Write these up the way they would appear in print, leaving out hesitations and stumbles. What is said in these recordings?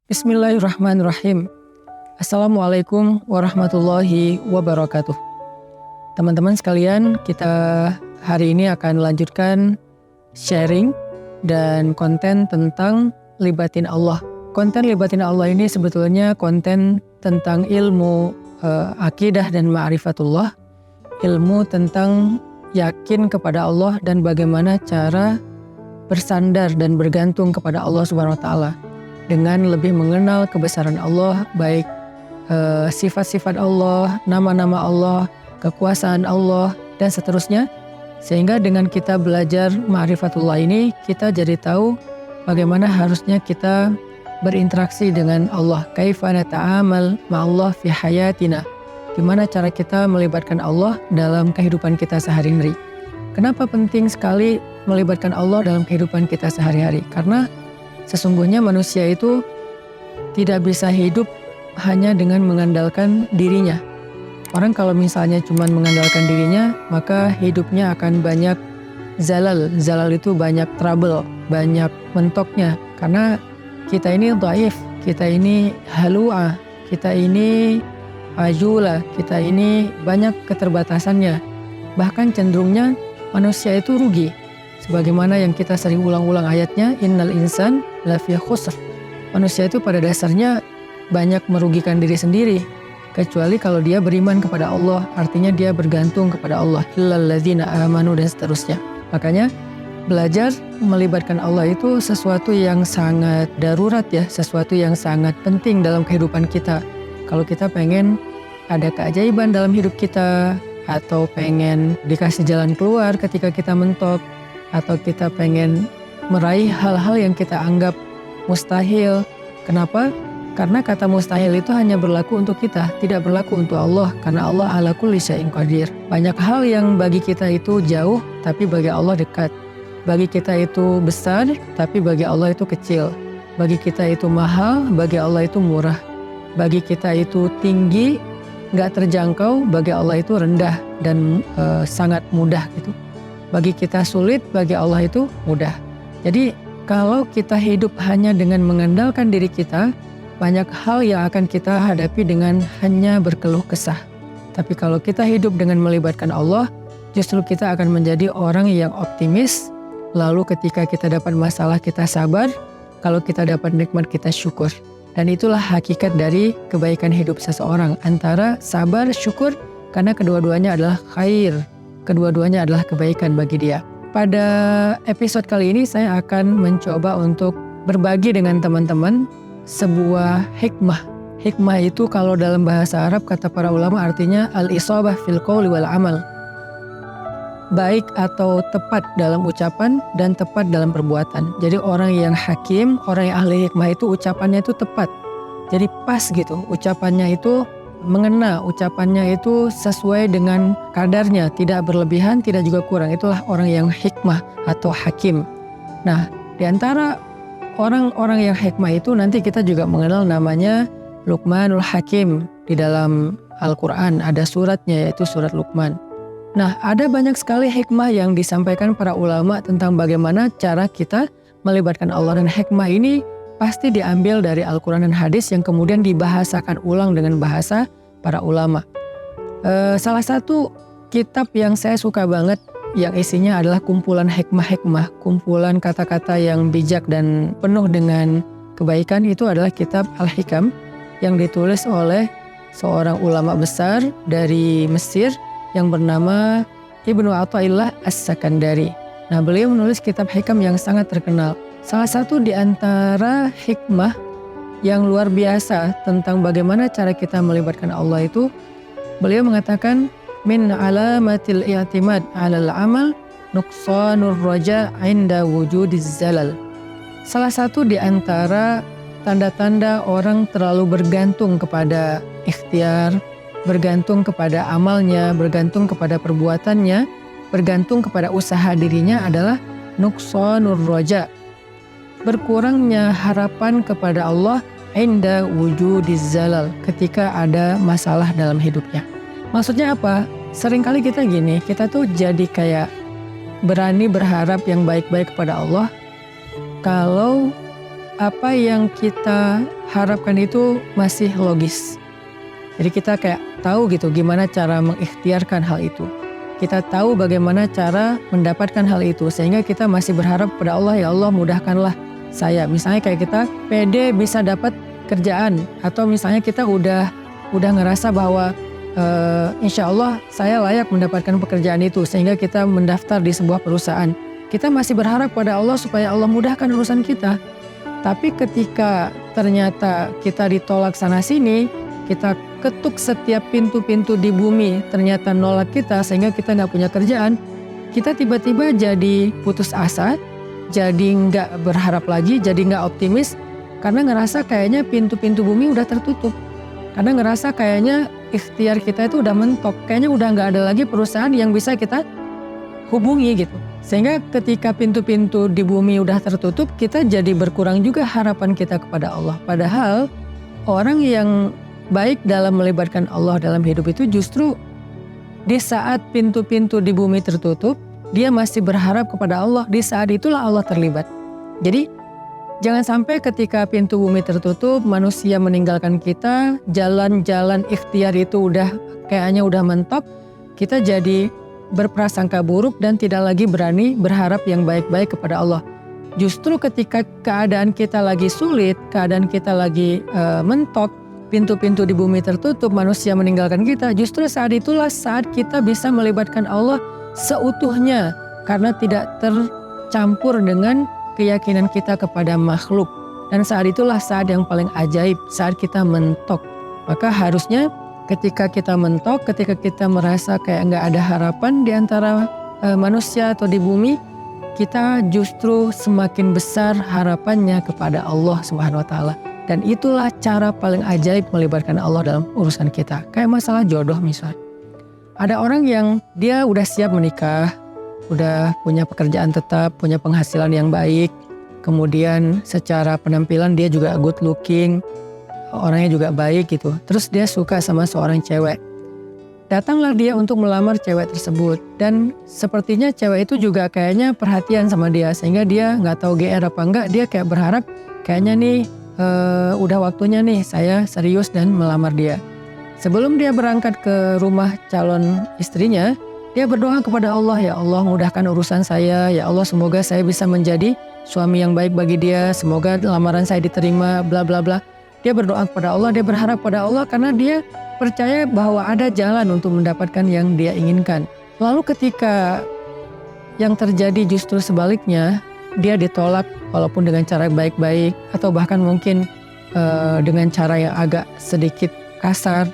Bismillahirrahmanirrahim. Assalamualaikum warahmatullahi wabarakatuh. Teman-teman sekalian, kita hari ini akan lanjutkan sharing dan konten tentang libatin Allah. Konten libatin Allah ini sebetulnya konten tentang ilmu akidah dan ma'rifatullah, ilmu tentang yakin kepada Allah dan bagaimana cara bersandar dan bergantung kepada Allah Subhanahu wa taala dengan lebih mengenal kebesaran Allah, baik sifat-sifat Allah, nama-nama Allah, kekuasaan Allah, dan seterusnya. Sehingga dengan kita belajar ma'rifatullah ini, kita jadi tahu bagaimana harusnya kita berinteraksi dengan Allah. Kaifa nata'amal ma'allah fi hayatina. Gimana cara kita melibatkan Allah dalam kehidupan kita sehari-hari. Kenapa penting sekali melibatkan Allah dalam kehidupan kita sehari-hari? Karena sesungguhnya manusia itu tidak bisa hidup hanya dengan mengandalkan dirinya. Orang kalau misalnya cuma mengandalkan dirinya, maka hidupnya akan banyak zalal. Zalal itu banyak trouble, banyak mentoknya. Karena kita ini dhaif, kita ini halu'ah, kita ini ajula, kita ini banyak keterbatasannya. Bahkan cenderungnya manusia itu rugi. Sebagaimana yang kita sering ulang-ulang ayatnya, innal insan lafi khusr. Manusia itu pada dasarnya banyak merugikan diri sendiri, kecuali kalau dia beriman kepada Allah, artinya dia bergantung kepada Allah. Illal ladzina amanu dan seterusnya. Makanya belajar melibatkan Allah itu sesuatu yang sangat darurat ya, sesuatu yang sangat penting dalam kehidupan kita. Kalau kita pengen ada keajaiban dalam hidup kita, atau pengen dikasih jalan keluar ketika kita mentok, atau kita pengen meraih hal-hal yang kita anggap mustahil. Kenapa? Karena kata mustahil itu hanya berlaku untuk kita, tidak berlaku untuk Allah. Karena Allah ala kulli syai'in qadir. Banyak hal yang bagi kita itu jauh, tapi bagi Allah dekat. Bagi kita itu besar, tapi bagi Allah itu kecil. Bagi kita itu mahal, bagi Allah itu murah. Bagi kita itu tinggi, gak terjangkau, bagi Allah itu rendah dan sangat mudah gitu. Bagi kita sulit, bagi Allah itu mudah. Jadi kalau kita hidup hanya dengan mengandalkan diri kita, banyak hal yang akan kita hadapi dengan hanya berkeluh kesah. Tapi kalau kita hidup dengan melibatkan Allah, justru kita akan menjadi orang yang optimis. Lalu ketika kita dapat masalah kita sabar, kalau kita dapat nikmat kita syukur. Dan itulah hakikat dari kebaikan hidup seseorang, antara sabar, syukur, karena kedua-duanya adalah khair. Kedua-duanya adalah kebaikan bagi dia. Pada episode kali ini saya akan mencoba untuk berbagi dengan teman-teman sebuah hikmah. Hikmah itu kalau dalam bahasa Arab kata para ulama artinya al-isabah fil qawli wal amal. Baik atau tepat dalam ucapan dan tepat dalam perbuatan. Jadi orang yang hakim, orang yang ahli hikmah itu ucapannya itu tepat. Jadi pas gitu, ucapannya itu mengena, ucapannya itu sesuai dengan kadarnya, tidak berlebihan, tidak juga kurang. Itulah orang yang hikmah atau hakim. Nah, di antara orang-orang yang hikmah itu nanti kita juga mengenal namanya Luqmanul Hakim. Di dalam Al-Quran ada suratnya, yaitu surat Luqman. Nah, ada banyak sekali hikmah yang disampaikan para ulama tentang bagaimana cara kita melibatkan Allah, dan hikmah ini pasti diambil dari Al-Quran dan hadis yang kemudian dibahasakan ulang dengan bahasa para ulama. Salah satu kitab yang saya suka banget, yang isinya adalah kumpulan hikmah-hikmah, kumpulan kata-kata yang bijak dan penuh dengan kebaikan, itu adalah kitab Al-Hikam yang ditulis oleh seorang ulama besar dari Mesir yang bernama Ibnu Athaillah As-Sakandari. Nah, beliau menulis kitab hikam yang sangat terkenal. Salah satu di antara hikmah yang luar biasa tentang bagaimana cara kita melibatkan Allah itu, beliau mengatakan min alamatil i'timad 'alal amal nuqsanur raja 'inda wujudiz zalal. Salah satu di antara tanda-tanda orang terlalu bergantung kepada ikhtiar, bergantung kepada amalnya, bergantung kepada perbuatannya, bergantung kepada usaha dirinya adalah nuqsanur raja, berkurangnya harapan kepada Allah inda wujudiz zalal, ketika ada masalah dalam hidupnya. Maksudnya apa? Seringkali kita gini, kita tuh jadi kayak berani berharap yang baik-baik kepada Allah kalau apa yang kita harapkan itu masih logis. Jadi kita kayak tahu gitu gimana cara mengikhtiarkan hal itu. Kita tahu bagaimana cara mendapatkan hal itu, sehingga kita masih berharap pada Allah, ya Allah mudahkanlah saya. Misalnya kayak kita pede bisa dapat kerjaan, atau misalnya kita udah ngerasa bahwa insya Allah saya layak mendapatkan pekerjaan itu, sehingga kita mendaftar di sebuah perusahaan. Kita masih berharap pada Allah supaya Allah mudahkan urusan kita. Tapi ketika ternyata kita ditolak sana sini, kita ketuk setiap pintu-pintu di bumi, ternyata nolak kita sehingga kita nggak punya kerjaan, kita tiba-tiba jadi putus asa, jadi nggak berharap lagi, jadi nggak optimis, karena ngerasa kayaknya pintu-pintu bumi udah tertutup. Karena ngerasa kayaknya ikhtiar kita itu udah mentok, kayaknya udah nggak ada lagi perusahaan yang bisa kita hubungi gitu. Sehingga ketika pintu-pintu di bumi udah tertutup, kita jadi berkurang juga harapan kita kepada Allah. Padahal orang yang baik dalam melibatkan Allah dalam hidup itu justru di saat pintu-pintu di bumi tertutup, dia masih berharap kepada Allah. Di saat itulah Allah terlibat. Jadi jangan sampai ketika pintu bumi tertutup, manusia meninggalkan kita, jalan-jalan ikhtiar itu kayaknya udah mentok, kita jadi berprasangka buruk dan tidak lagi berani berharap yang baik-baik kepada Allah. Justru ketika keadaan kita lagi sulit, keadaan kita lagi mentok, pintu-pintu di bumi tertutup, manusia meninggalkan kita, justru saat itulah saat kita bisa melibatkan Allah seutuhnya, karena tidak tercampur dengan keyakinan kita kepada makhluk. Dan saat itulah saat yang paling ajaib, saat kita mentok. Maka harusnya ketika kita mentok, ketika kita merasa kayak nggak ada harapan di antara manusia atau di bumi, kita justru semakin besar harapannya kepada Allah Subhanahu wa Ta'ala. Dan itulah cara paling ajaib melibatkan Allah dalam urusan kita. Kayak masalah jodoh misalnya. Ada orang yang dia udah siap menikah, udah punya pekerjaan tetap, punya penghasilan yang baik, kemudian secara penampilan dia juga good looking, orangnya juga baik gitu. Terus dia suka sama seorang cewek. Datanglah dia untuk melamar cewek tersebut. Dan sepertinya cewek itu juga kayaknya perhatian sama dia. Sehingga dia gak tahu GR apa enggak, dia kayak berharap kayaknya nih udah waktunya nih saya serius dan melamar dia. Sebelum dia berangkat ke rumah calon istrinya, dia berdoa kepada Allah, ya Allah mudahkan urusan saya, ya Allah semoga saya bisa menjadi suami yang baik bagi dia, semoga lamaran saya diterima, bla bla bla. Dia berdoa kepada Allah, dia berharap pada Allah karena dia percaya bahwa ada jalan untuk mendapatkan yang dia inginkan. Lalu ketika yang terjadi justru sebaliknya, dia ditolak walaupun dengan cara baik-baik atau bahkan mungkin dengan cara yang agak sedikit kasar.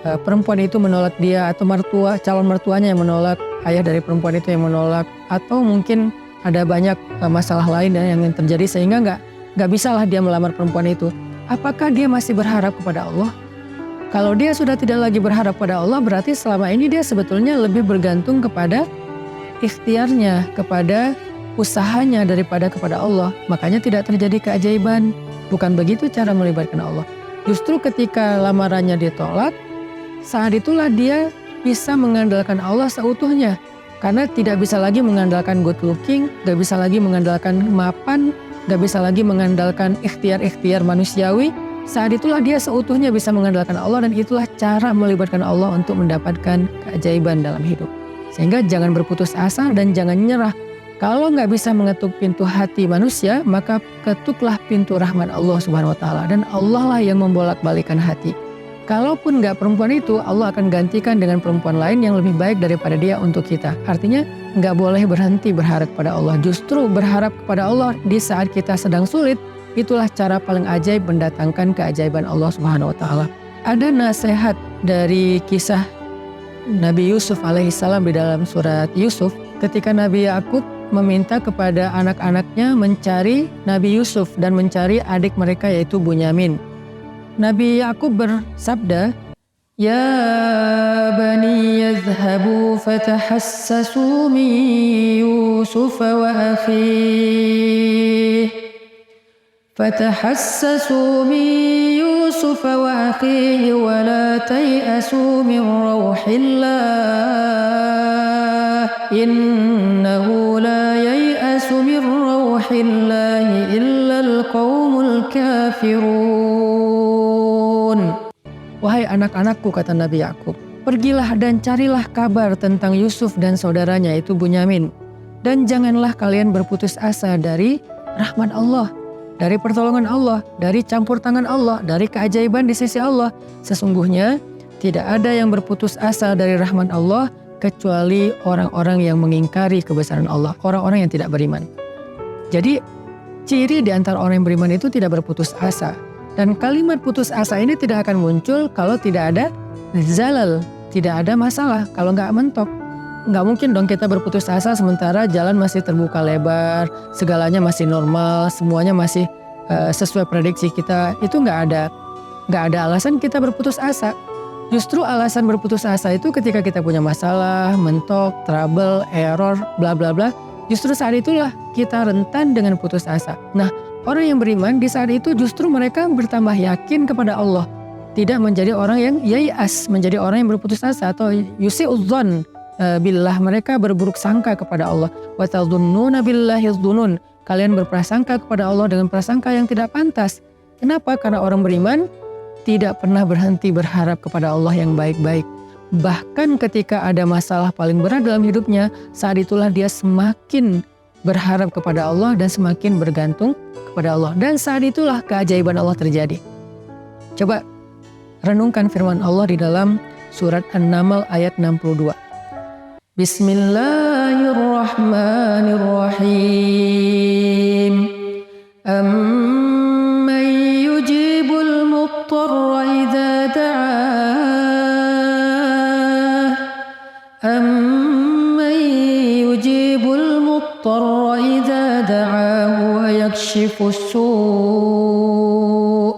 Perempuan itu menolak dia, atau calon mertuanya yang menolak, ayah dari perempuan itu yang menolak, atau mungkin ada banyak masalah lain yang terjadi sehingga nggak bisalah dia melamar perempuan itu. Apakah dia masih berharap kepada Allah? Kalau dia sudah tidak lagi berharap pada Allah, berarti selama ini dia sebetulnya lebih bergantung kepada ikhtiarnya, kepada usahanya daripada kepada Allah. Makanya tidak terjadi keajaiban. Bukan begitu cara melibatkan Allah. Justru ketika lamarannya ditolak, saat itulah dia bisa mengandalkan Allah seutuhnya. Karena tidak bisa lagi mengandalkan good looking, gak bisa lagi mengandalkan mapan, gak bisa lagi mengandalkan ikhtiar-ikhtiar manusiawi. Saat itulah dia seutuhnya bisa mengandalkan Allah, dan itulah cara melibatkan Allah untuk mendapatkan keajaiban dalam hidup. Sehingga jangan berputus asa dan jangan nyerah. Kalau nggak bisa mengetuk pintu hati manusia, maka ketuklah pintu rahmat Allah Subhanahu wa Ta'ala, dan Allah lah yang membolak-balikan hati. Kalaupun nggak perempuan itu, Allah akan gantikan dengan perempuan lain yang lebih baik daripada dia untuk kita. Artinya nggak boleh berhenti berharap kepada Allah. Justru berharap kepada Allah di saat kita sedang sulit, itulah cara paling ajaib mendatangkan keajaiban Allah Subhanahu wa Ta'ala. Ada nasihat dari kisah Nabi Yusuf alaihissalam di dalam surat Yusuf, ketika Nabi Yakub meminta kepada anak-anaknya mencari Nabi Yusuf dan mencari adik mereka yaitu Bunyamin. Nabi Yakub bersabda, "Ya bani yadhhabu fatahassasu min Yusuf wa akhihi فتحسسوا من يوسف وأخيه ولا تيأسوا من روح الله إنه لا ييأس من روح الله إلا القوم كافرون. Wahai anak-anakku, kata Nabi Yakub, pergilah dan carilah kabar tentang Yusuf dan saudaranya itu Bunyamin. Dan janganlah kalian berputus asa dari rahmat Allah, dari pertolongan Allah, dari campur tangan Allah, dari keajaiban di sisi Allah. Sesungguhnya tidak ada yang berputus asa dari rahmat Allah kecuali orang-orang yang mengingkari kebesaran Allah, orang-orang yang tidak beriman. Jadi ciri di antara orang yang beriman itu tidak berputus asa. Dan kalimat putus asa ini tidak akan muncul kalau tidak ada zalal, tidak ada masalah, kalau nggak mentok. Nggak mungkin dong kita berputus asa sementara jalan masih terbuka lebar, segalanya masih normal, semuanya masih sesuai prediksi kita. Itu nggak ada alasan kita berputus asa. Justru alasan berputus asa itu ketika kita punya masalah, mentok, trouble, error, bla bla bla. Justru saat itulah kita rentan dengan putus asa. Nah, orang yang beriman di saat itu justru mereka bertambah yakin kepada Allah. Tidak menjadi orang yang yai'as, menjadi orang yang berputus asa atau yusi'udzon billah, mereka berburuk sangka kepada Allah. Wa tadhunnuna billahi dzunun. Kalian berprasangka kepada Allah dengan prasangka yang tidak pantas. Kenapa? Karena orang beriman tidak pernah berhenti berharap kepada Allah yang baik-baik. Bahkan ketika ada masalah paling berat dalam hidupnya, saat itulah dia semakin berharap kepada Allah dan semakin bergantung kepada Allah. Dan saat itulah keajaiban Allah terjadi. Coba renungkan firman Allah di dalam surat An-Naml ayat 62. Bismillahirrahmanirrahim. Amman yujibul muttarra idza da'ah. Amman yujibul muttarra idza da'ahu wa yakshifus su'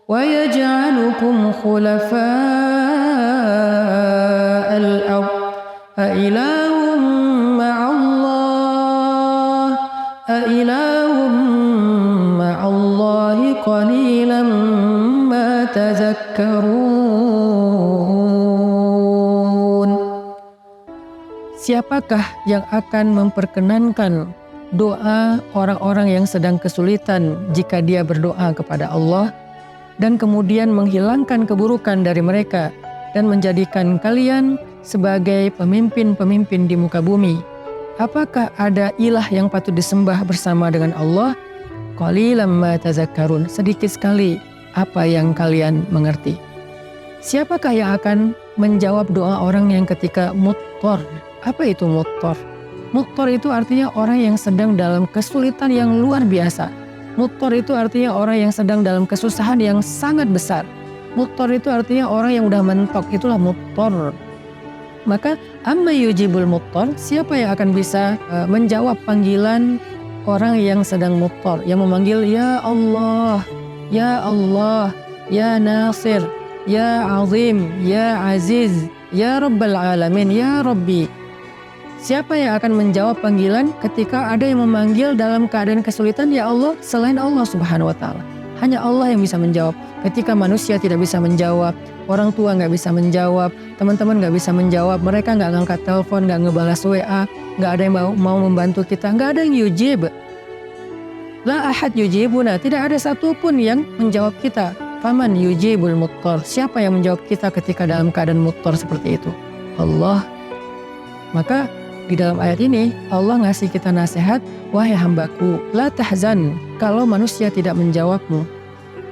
wa yaj'alukum khulafa'al ardh. أإله مع الله أإله مع الله قليلا ما تذكرون. Siapakah yang akan memperkenankan doa orang-orang yang sedang kesulitan jika dia berdoa kepada Allah dan kemudian menghilangkan keburukan dari mereka dan menjadikan kalian sebagai pemimpin-pemimpin di muka bumi? Apakah ada ilah yang patut disembah bersama dengan Allah? Qalilan ma tazakkarun. Sedikit sekali apa yang kalian mengerti. Siapakah yang akan menjawab doa orang yang ketika muttar? Apa itu muttar? Muttar itu artinya orang yang sedang dalam kesulitan yang luar biasa. Muttar itu artinya orang yang sedang dalam kesusahan yang sangat besar. Muttar itu artinya orang yang udah mentok, itulah muttar. Maka amma yujibul muttar, siapa yang akan bisa menjawab panggilan orang yang sedang muttar, yang memanggil ya Allah, ya Allah, ya Nasir, ya Azim, ya Aziz, ya Rabbal Alamin, ya Rabbi. Siapa yang akan menjawab panggilan ketika ada yang memanggil dalam keadaan kesulitan ya Allah selain Allah Subhanahu wa Ta'ala? Hanya Allah yang bisa menjawab. Ketika manusia tidak bisa menjawab, orang tua nggak bisa menjawab, teman-teman nggak bisa menjawab, mereka nggak ngangkat telepon, nggak ngebalas WA, nggak ada yang mau membantu kita, nggak ada yang yujib. La ahad yujibuna, tidak ada satupun yang menjawab kita. Faman yujibul muttar, siapa yang menjawab kita ketika dalam keadaan muttar seperti itu? Allah. Maka di dalam ayat ini Allah ngasih kita nasihat, wahai hambaku, la tahzan kalau manusia tidak menjawabmu.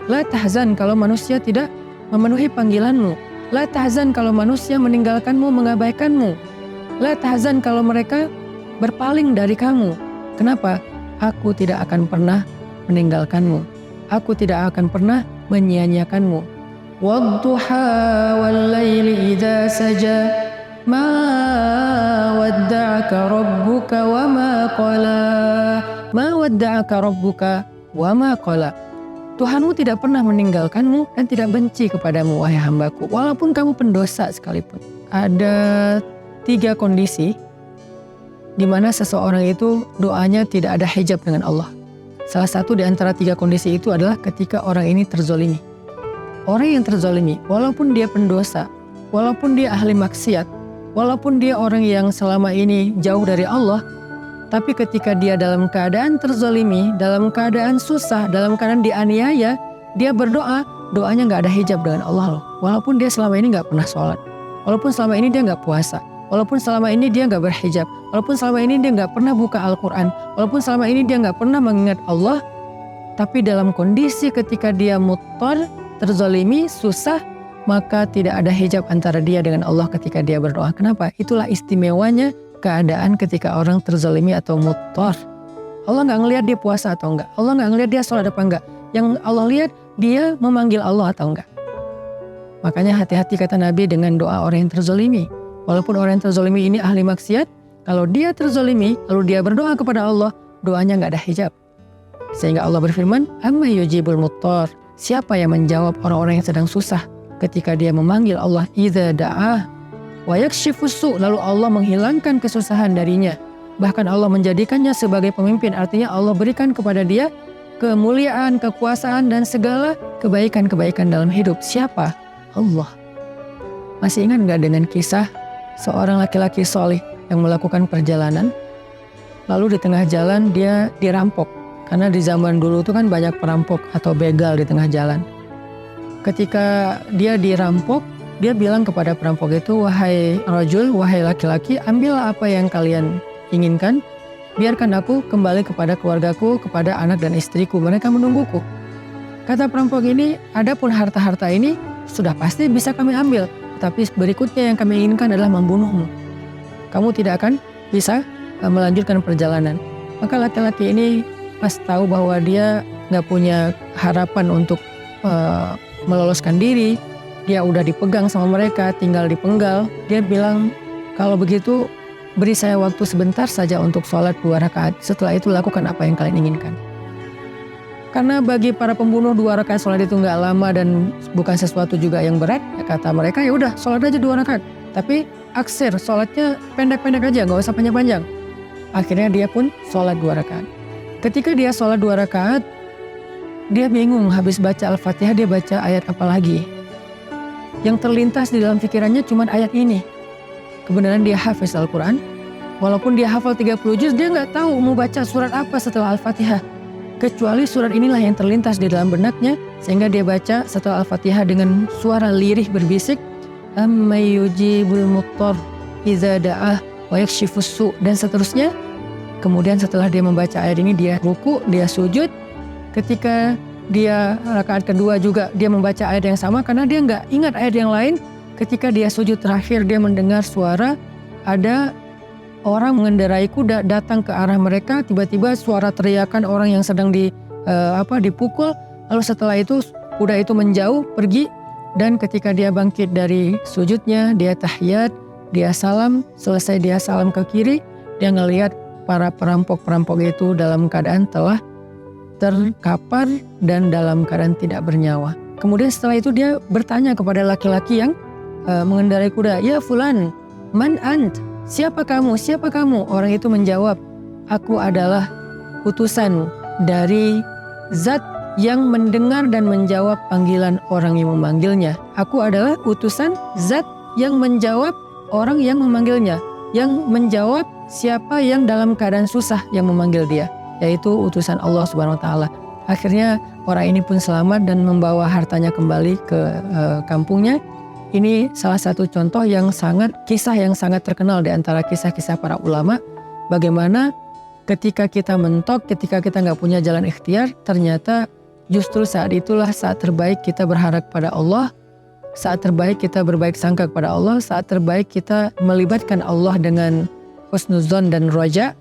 La tahzan kalau manusia tidak memenuhi panggilanmu. La tahzan kalau manusia meninggalkanmu, mengabaikanmu. La tahzan kalau mereka berpaling dari kamu. Kenapa? Aku tidak akan pernah meninggalkanmu. Aku tidak akan pernah menyia-nyiakanmu. Wadduha wal laili idza saja ma wadda'aka rabbuka wa ma qala. Ma wadda'aka rabbuka wa ma qala. Tuhanmu tidak pernah meninggalkanmu dan tidak benci kepadamu, wahai hambaku, walaupun kamu pendosa sekalipun. Ada 3 kondisi di mana seseorang itu doanya tidak ada hijab dengan Allah. Salah satu di antara 3 kondisi itu adalah ketika orang ini terzolimi. Orang yang terzolimi, walaupun dia pendosa, walaupun dia ahli maksiat, walaupun dia orang yang selama ini jauh dari Allah, tapi ketika dia dalam keadaan terzolimi, dalam keadaan susah, dalam keadaan dianiaya, dia berdoa, doanya nggak ada hijab dengan Allah loh. Walaupun dia selama ini nggak pernah sholat, walaupun selama ini dia nggak puasa, walaupun selama ini dia nggak berhijab, walaupun selama ini dia nggak pernah buka Al-Quran, walaupun selama ini dia nggak pernah mengingat Allah, tapi dalam kondisi ketika dia muttar, terzalimi, susah, maka tidak ada hijab antara dia dengan Allah ketika dia berdoa. Kenapa? Itulah istimewanya keadaan ketika orang terzalimi atau muttar. Allah nggak ngelihat dia puasa atau enggak. Allah nggak ngelihat dia sholat apa enggak. Yang Allah lihat dia memanggil Allah atau enggak. Makanya hati-hati kata Nabi dengan doa orang yang terzalimi. Walaupun orang yang terzalimi ini ahli maksiat, kalau dia terzalimi lalu dia berdoa kepada Allah, doanya nggak ada hijab. Sehingga Allah berfirman, amma yujibul muttar. Siapa yang menjawab orang-orang yang sedang susah ketika dia memanggil Allah, idza da'ah wa yakshifus su', lalu Allah menghilangkan kesusahan darinya. Bahkan Allah menjadikannya sebagai pemimpin, artinya Allah berikan kepada dia kemuliaan, kekuasaan, dan segala kebaikan-kebaikan dalam hidup. Siapa? Allah. Masih ingat gak dengan kisah seorang laki-laki soleh yang melakukan perjalanan, lalu di tengah jalan dia dirampok. Karena di zaman dulu itu kan banyak perampok atau begal di tengah jalan. Ketika dia dirampok, dia bilang kepada perampok itu, wahai rajul, wahai laki-laki, ambillah apa yang kalian inginkan, biarkan aku kembali kepada keluargaku, kepada anak dan istriku, mereka menungguku. Kata perampok ini, adapun harta-harta ini sudah pasti bisa kami ambil, tapi berikutnya yang kami inginkan adalah membunuhmu. Kamu tidak akan bisa melanjutkan perjalanan. Maka laki-laki ini pas tahu bahwa dia gak punya harapan untuk meloloskan diri, dia udah dipegang sama mereka, tinggal dipenggal, dia bilang, kalau begitu beri saya waktu sebentar saja untuk sholat 2 rakaat. Setelah itu lakukan apa yang kalian inginkan. Karena bagi para pembunuh 2 rakaat sholat itu nggak lama dan bukan sesuatu juga yang berat, ya kata mereka, ya udah sholat aja 2 rakaat. Tapi aksir, sholatnya pendek-pendek aja, nggak usah panjang-panjang. Akhirnya dia pun sholat 2 rakaat. Ketika dia sholat 2 rakaat, dia bingung, habis baca Al-Fatihah dia baca ayat apa lagi. Yang terlintas di dalam pikirannya cuma ayat ini. Kebenaran dia hafiz Al-Quran, walaupun dia hafal 30 juz, dia nggak tahu mau baca surat apa setelah Al-Fatihah. Kecuali surat inilah yang terlintas di dalam benaknya, sehingga dia baca setelah Al-Fatihah dengan suara lirih berbisik, amma yujibul muttar idza da'ah wa yakshifus su', dan seterusnya. Kemudian setelah dia membaca ayat ini, dia ruku, dia sujud. Ketika dia rakaat kedua juga dia membaca ayat yang sama, karena dia nggak ingat ayat yang lain. Ketika dia sujud terakhir, dia mendengar suara ada orang mengendarai kuda datang ke arah mereka. Tiba-tiba suara teriakan orang yang sedang dipukul. Lalu setelah itu kuda itu menjauh pergi, dan ketika dia bangkit dari sujudnya, dia tahiyat, dia salam. Selesai dia salam ke kiri, dia ngelihat para perampok-perampok itu dalam keadaan telah terkapar dan dalam keadaan tidak bernyawa. Kemudian setelah itu dia bertanya kepada laki-laki yang mengendarai kuda, ya fulan, man ant, siapa kamu, siapa kamu? Orang itu menjawab, aku adalah utusan dari zat yang mendengar dan menjawab panggilan orang yang memanggilnya. Aku adalah utusan zat yang menjawab orang yang memanggilnya, yang menjawab siapa yang dalam keadaan susah yang memanggil dia, yaitu utusan Allah Subhanahu wa Ta'ala. Akhirnya orang ini pun selamat dan membawa hartanya kembali ke kampungnya. Ini salah satu contoh kisah yang sangat terkenal di antara kisah-kisah para ulama. Bagaimana ketika kita mentok, ketika kita nggak punya jalan ikhtiar, ternyata justru saat itulah saat terbaik kita berharap pada Allah, saat terbaik kita berbaik sangka kepada Allah, saat terbaik kita melibatkan Allah dengan husnuzon dan roja,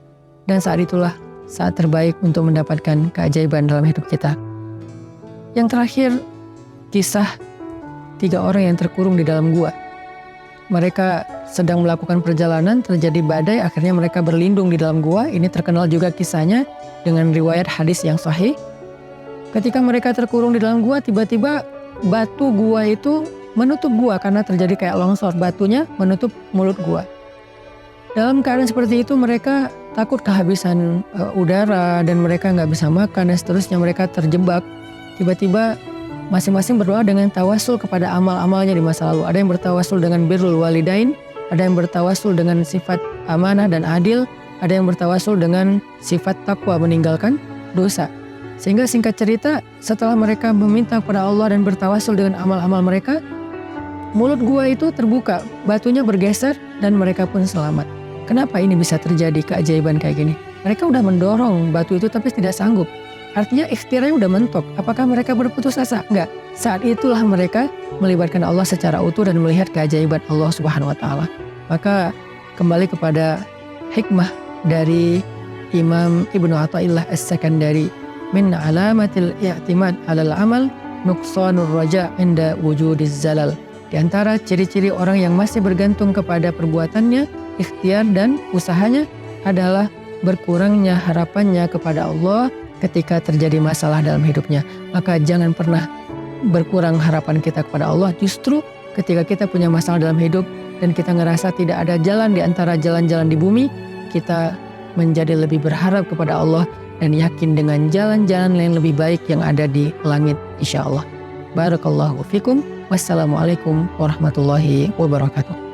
dan saat itulah saat terbaik untuk mendapatkan keajaiban dalam hidup kita. Yang terakhir, kisah 3 orang yang terkurung di dalam gua. Mereka sedang melakukan perjalanan, terjadi badai, akhirnya mereka berlindung di dalam gua. Ini terkenal juga kisahnya dengan riwayat hadis yang sahih. Ketika mereka terkurung di dalam gua, tiba-tiba batu gua itu menutup gua karena terjadi kayak longsor, batunya menutup mulut gua. Dalam keadaan seperti itu mereka takut kehabisan udara dan mereka nggak bisa makan dan seterusnya, mereka terjebak. Tiba-tiba masing-masing berdoa dengan tawasul kepada amal-amalnya di masa lalu. Ada yang bertawasul dengan birrul walidain, ada yang bertawasul dengan sifat amanah dan adil, ada yang bertawasul dengan sifat takwa meninggalkan dosa. Sehingga singkat cerita, setelah mereka meminta kepada Allah dan bertawasul dengan amal-amal mereka, mulut gua itu terbuka, batunya bergeser dan mereka pun selamat. Kenapa ini bisa terjadi keajaiban kayak gini? Mereka udah mendorong batu itu tapi tidak sanggup. Artinya ikhtiarnya udah mentok. Apakah mereka berputus asa? Enggak. Saat itulah mereka melibatkan Allah secara utuh dan melihat keajaiban Allah Subhanahu wa taala. Maka kembali kepada hikmah dari Imam Ibnu Athaillah As-Sakandari, min alamatil i'timad 'alal amal nuqsanur raja' inda wujudiz zalal. Di antara ciri-ciri orang yang masih bergantung kepada perbuatannya, ikhtiar dan usahanya adalah berkurangnya harapannya kepada Allah ketika terjadi masalah dalam hidupnya. Maka jangan pernah berkurang harapan kita kepada Allah. Justru ketika kita punya masalah dalam hidup dan kita ngerasa tidak ada jalan di antara jalan-jalan di bumi, kita menjadi lebih berharap kepada Allah dan yakin dengan jalan-jalan yang lebih baik yang ada di langit insya Allah. Barakallahu fikum. Wassalamualaikum warahmatullahi wabarakatuh.